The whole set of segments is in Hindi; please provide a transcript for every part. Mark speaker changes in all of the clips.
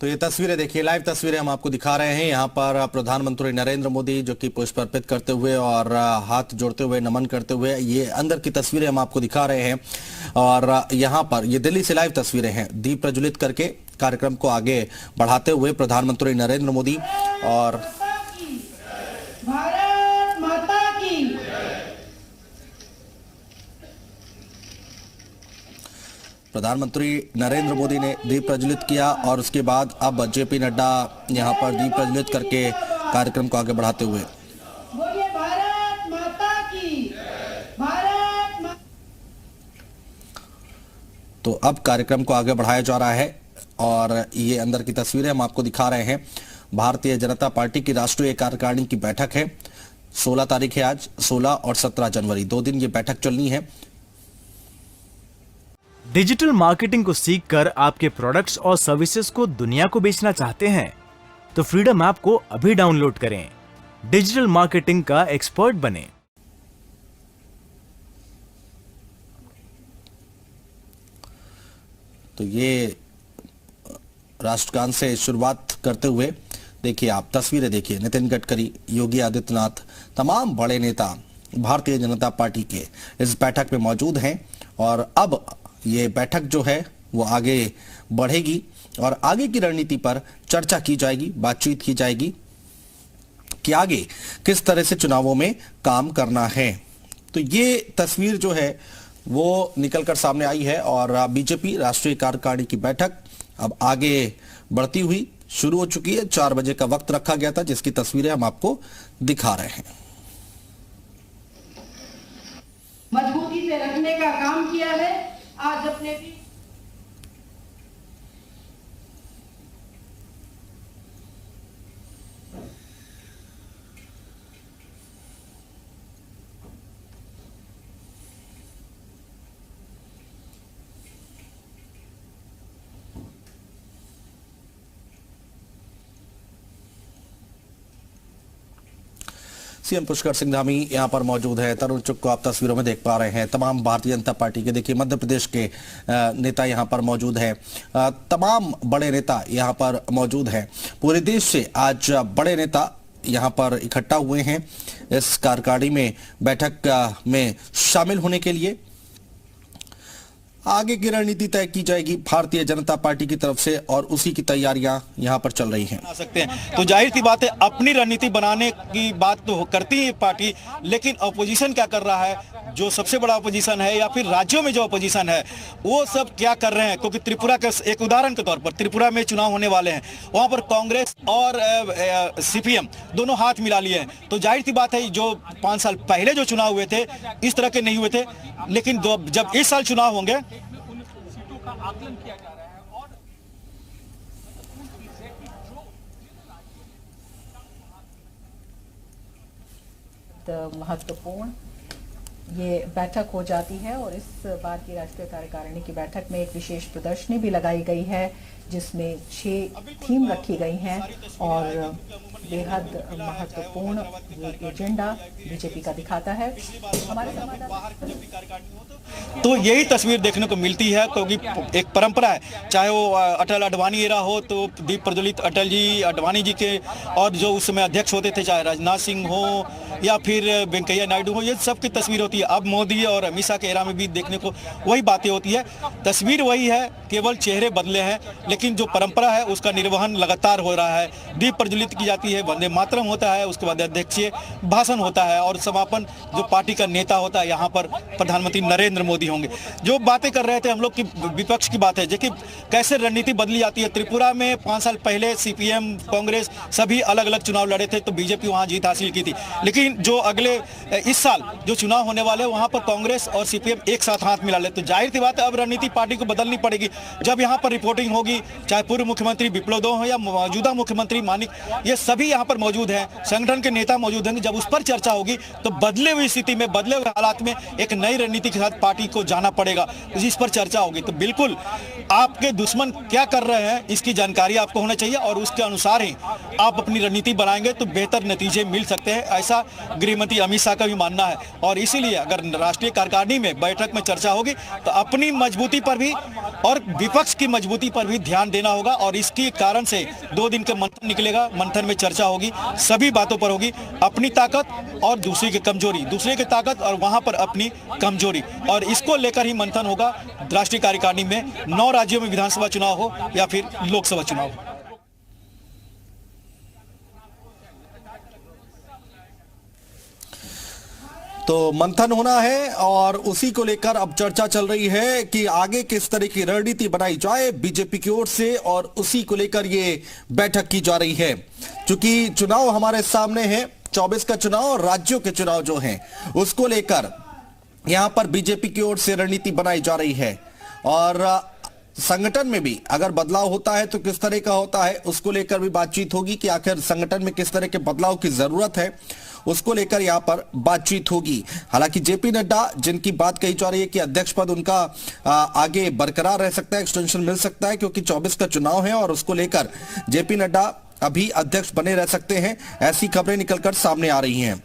Speaker 1: तो ये तस्वीरें देखिए, लाइव तस्वीरें हम आपको दिखा रहे हैं। यहाँ पर प्रधानमंत्री नरेंद्र मोदी जो कि पुष्प अर्पित करते हुए और हाथ जोड़ते हुए नमन करते हुए, ये अंदर की तस्वीरें हम आपको दिखा रहे हैं। और यहाँ पर ये दिल्ली से लाइव तस्वीरें हैं, दीप प्रज्वलित करके कार्यक्रम को आगे बढ़ाते हुए प्रधानमंत्री नरेंद्र मोदी। और
Speaker 2: भारत माता की
Speaker 1: प्रधानमंत्री नरेंद्र मोदी ने दीप प्रज्वलित किया और उसके बाद अब जेपी नड्डा यहां पर दीप प्रज्वलित करके कार्यक्रम को आगे बढ़ाते हुए।
Speaker 2: बोलिए भारत माता की, भारत
Speaker 1: तो अब कार्यक्रम को आगे बढ़ाया जा रहा है और ये अंदर की तस्वीरें हम आपको दिखा रहे हैं। भारतीय जनता पार्टी की राष्ट्रीय कार्यकारिणी की बैठक है, 16 तारीख है आज, 16 और 17 जनवरी 2 दिन ये बैठक चलनी है।
Speaker 3: डिजिटल मार्केटिंग को सीखकर आपके प्रोडक्ट्स और सर्विसेज को दुनिया को बेचना चाहते हैं तो फ्रीडम ऐप को अभी डाउनलोड करें। डिजिटल मार्केटिंग का एक्सपर्ट बनें।
Speaker 1: तो ये राष्ट्रगान से शुरुआत करते हुए देखिए आप तस्वीरें देखिए, नितिन गडकरी, योगी आदित्यनाथ, तमाम बड़े नेता भारतीय जनता पार्टी के इस बैठक में मौजूद हैं। और अब ये बैठक जो है वो आगे बढ़ेगी और आगे की रणनीति पर चर्चा की जाएगी, बातचीत की जाएगी कि आगे किस तरह से चुनावों में काम करना है। तो ये तस्वीर जो है वो निकलकर सामने आई है और बीजेपी राष्ट्रीय कार्यकारिणी की बैठक अब आगे बढ़ती हुई शुरू हो चुकी है। 4 बजे का वक्त रखा गया था, जिसकी तस्वीरें हम आपको दिखा रहे हैं।
Speaker 2: मजबूती से रखने का काम किया है। आज अपने भी
Speaker 1: सीएम पुष्कर सिंह धामी यहां पर मौजूद है। तरुण चुग को आप तस्वीरों में देख पा रहे हैं। तमाम भारतीय जनता पार्टी के देखिए मध्य प्रदेश के नेता यहां पर मौजूद है। तमाम बड़े नेता यहां पर मौजूद हैं। पूरे देश से आज बड़े नेता यहां पर इकट्ठा हुए हैं इस कार्यकारिणी में बैठक में शामिल होने के लिए। आगे की रणनीति तय की जाएगी भारतीय जनता पार्टी की तरफ से और उसी की तैयारियां यहां पर चल रही हैं।
Speaker 4: बना सकते हैं तो जाहिर सी बात है अपनी रणनीति बनाने की बात तो करती है पार्टी, लेकिन अपोजिशन क्या कर रहा है, जो सबसे बड़ा अपोजिशन है या फिर राज्यों में जो अपोजिशन है वो सब क्या कर रहे हैं। क्योंकि त्रिपुरा के एक उदाहरण के तौर पर त्रिपुरा में चुनाव होने वाले हैं, वहां पर कांग्रेस और सीपीएम दोनों हाथ मिला लिए हैं। तो जाहिर सी बात है जो 5 साल पहले जो चुनाव हुए थे इस तरह के नहीं हुए थे, लेकिन जब इस साल चुनाव होंगे सीटों का आकलन किया जा रहा है और
Speaker 5: महत्वपूर्ण ये बैठक हो जाती है। और इस बार की राष्ट्रीय कार्यकारिणी की बैठक में एक विशेष प्रदर्शनी भी लगाई गई है जिसमें 6 थीम रखी गई हैं और बेहद महत्वपूर्ण ये एजेंडा बीजेपी का दिखाता है। हमारे संवाददाता
Speaker 4: तो यही तस्वीर देखने को मिलती है, क्योंकि एक परंपरा है, चाहे वो अटल अडवाणी एरा हो तो दीप प्रज्वलित अटल जी अडवाणी जी के और जो उस समय अध्यक्ष होते थे, चाहे राजनाथ सिंह हो या फिर वेंकैया नायडू हो, ये सब की तस्वीर होती है। अब मोदी और अमित शाह के एरा में भी देखने को वही बातें होती है। तस्वीर वही है, केवल चेहरे बदले हैं, लेकिन जो परंपरा है उसका निर्वहन लगातार हो रहा है। दीप प्रज्वलित की जाती है, वंदे मातरम होता है, उसके बाद अध्यक्षीय भाषण होता है और समापन जो पार्टी का नेता होता है, यहाँ पर प्रधानमंत्री नरेंद्र मोदी होंगे। जो बातें कर रहे थे हम लोग की विपक्ष की बात है, देखिए कैसे रणनीति बदली जाती है। त्रिपुरा में 5 साल पहले सीपीएम कांग्रेस सभी अलग अलग चुनाव लड़े थे तो बीजेपी वहां जीत हासिल की थी, लेकिन जो अगले इस साल जो चुनाव होने वाले वहां पर कांग्रेस और सीपीएम एक साथ हाथ मिला ले। तो जाहिर सी बात है अब रणनीति पार्टी को बदलनी पड़ेगी। जब यहाँ पर रिपोर्टिंग होगी, चाहे पूर्व मुख्यमंत्री विप्लव देव हो या मौजूदा मुख्यमंत्री मानिक, ये सभी यहाँ पर मौजूद हैं, संगठन के नेता मौजूद हैं। जब उस पर चर्चा होगी तो बदले हुई स्थिति में, बदले हुए हालात में एक नई रणनीति के साथ पार्टी को जाना पड़ेगा, जिस पर चर्चा होगी। तो बिल्कुल आपके दुश्मन क्या कर रहे हैं इसकी जानकारी आपको होना चाहिए और उसके अनुसार ही आप अपनी रणनीति बनाएंगे तो बेहतर नतीजे मिल सकते हैं। ऐसा गृह मंत्री अमित शाह का भी मानना है। और इसीलिए अगर राष्ट्रीय कार्यकारिणी में बैठक में चर्चा होगी तो अपनी मजबूती पर भी और विपक्ष की मजबूती पर भी ध्यान देना होगा। और इसके कारण से 2 दिन का मंथन निकलेगा, मंथन में चर्चा होगी, सभी बातों पर होगी, अपनी ताकत और दूसरे की कमजोरी, दूसरे की ताकत और वहां पर अपनी कमजोरी, और इसको लेकर ही मंथन होगा राष्ट्रीय कार्यकारिणी में, 9 राज्यों में विधानसभा चुनाव हो या फिर लोकसभा चुनाव हो।
Speaker 1: तो मंथन होना है और उसी को लेकर अब चर्चा चल रही है कि आगे किस तरह की रणनीति बनाई जाए बीजेपी की ओर से, और उसी को लेकर ये बैठक की जा रही है। क्योंकि चुनाव हमारे सामने है, 24 का चुनाव और राज्यों के चुनाव जो हैं उसको लेकर यहां पर बीजेपी की ओर से रणनीति बनाई जा रही है। और संगठन में भी अगर बदलाव होता है तो किस तरह का होता है उसको लेकर भी बातचीत होगी कि आखिर संगठन में किस तरह के बदलाव की जरूरत है, उसको लेकर यहां पर बातचीत होगी। हालांकि जेपी नड्डा, जिनकी बात कही जा रही है कि अध्यक्ष पद उनका आगे बरकरार रह सकता है, एक्सटेंशन मिल सकता है, क्योंकि 24 का चुनाव है और उसको लेकर जेपी नड्डा अभी अध्यक्ष बने रह सकते हैं, ऐसी खबरें निकलकर सामने आ रही हैं।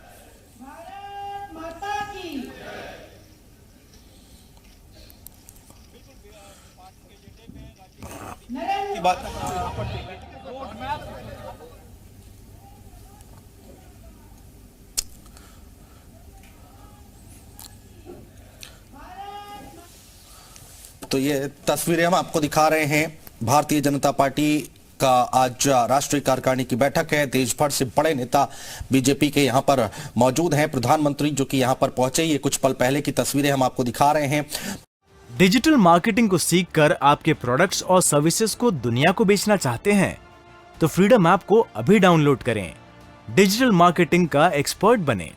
Speaker 1: तो ये तस्वीरें हम आपको दिखा रहे हैं। भारतीय जनता पार्टी का आज राष्ट्रीय कार्यकारिणी की बैठक है। देश भर से बड़े नेता बीजेपी के यहां पर मौजूद हैं। प्रधानमंत्री जो कि यहां पर पहुंचे, ये कुछ पल पहले की तस्वीरें हम आपको दिखा रहे हैं।
Speaker 3: डिजिटल मार्केटिंग को सीखकर आपके प्रोडक्ट्स और सर्विसेज को दुनिया को बेचना चाहते हैं तो फ्रीडम ऐप को अभी डाउनलोड करें। डिजिटल मार्केटिंग का एक्सपर्ट बनें।